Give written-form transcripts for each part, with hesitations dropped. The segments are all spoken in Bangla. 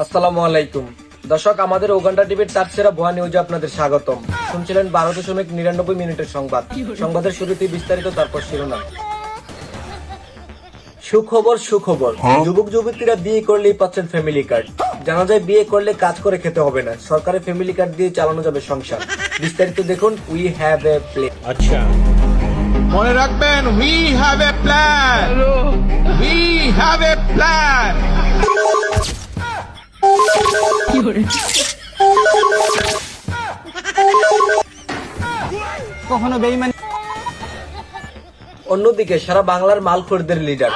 আসসালামু আলাইকুম দর্শক, আমাদের উগান্ডা টিভির তারসেরা ভুয়া নিউজে আপনাদের স্বাগতম। শুনছিলেন 12.99 মিনিটের সংবাদ। সংবাদের শুরুতেই বিস্তারিত, তারপর শিরোনাম। সুখবর সুখবর, যুবক যুবতীরা বিয়ে করলেই পাচ্ছেন ফ্যামিলি কার্ড। জানা যায় বিয়ে করলে কাজ করে খেতে হবে না, সরকারের ফ্যামিলি কার্ড দিয়ে চালানো যাবে সংসার। বিস্তারিত দেখুন উই হ্যাভ এ প্লে। আচ্ছা, মনে রাখবেন, we have a plan, we have a plan. কখনো বেইমানি। অন্যদিকে সারা বাংলার মালখোরদের লিডার,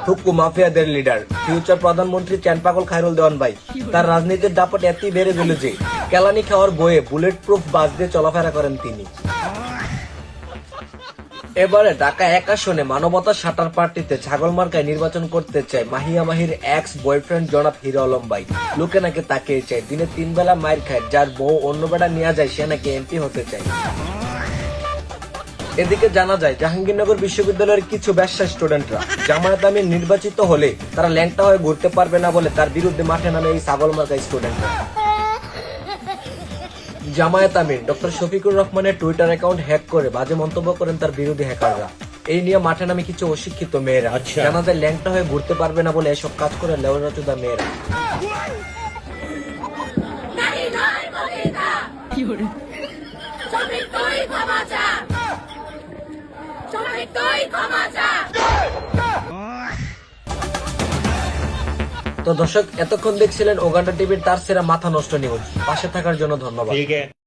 হুক্কু মাফিয়াদের লিডার, ফিউচার প্রধানমন্ত্রী চ্যানপাগল খায়রুল দেওয়ান ভাই, তার রাজনীতির দাপট এতই বেড়ে গেল যে কেলানি খাওয়ার বয়ে বুলেট প্রুফ বাস দিয়ে চলাফেরা করেন তিনি। এবারে ঢাকা 1 আসনে মানবতা শাটার পার্টিতে ছাগল মার্কায় নির্বাচন করতে চায় মাহিয়া মাহির এক্স বয়ফ্রেন্ড জনাব হিরো আলম ভাই। লোকে নাকি তাকিয়ে চায়, দিনে 3 বেলা মায়ের খায়, যার বউ অন্য বেড়া নিয়ে যায় সে নাকি এমপি হতে চায়। এদিকে জানা যায় জাহাঙ্গীরনগর বিশ্ববিদ্যালয়ের কিছু ব্যবসা স্টুডেন্টরা জামায়াত আমির নির্বাচিত হলে তারা ল্যাংটা হয়ে ঘুরতে পারবে না বলে তার বিরুদ্ধে মাঠে নামে এই ছাগল মার্কা স্টুডেন্টরা। জামায়াত আমির ডক্টর শফিকুর রহমানের টুইটার অ্যাকাউন্ট হ্যাক করে বাজে মন্তব্য করেন তার বিরোধী হ্যাকাররা। এই নিয়ে মাঠে নামে কিছু অশিক্ষিত মেয়েরা আচ্ছা। জানা যায় ল্যাংটা হয়ে ঘুরতে পারবে না বলে এসব কাজ করে লেওড়াচোদা মেয়েরা। তো দর্শক, এতক্ষণ দেখছিলেন উগান্ডা টিভির তার সেরা মাথা নষ্ট নিউজ। পাশে থাকার জন্য ধন্যবাদ। ঠিক আছে।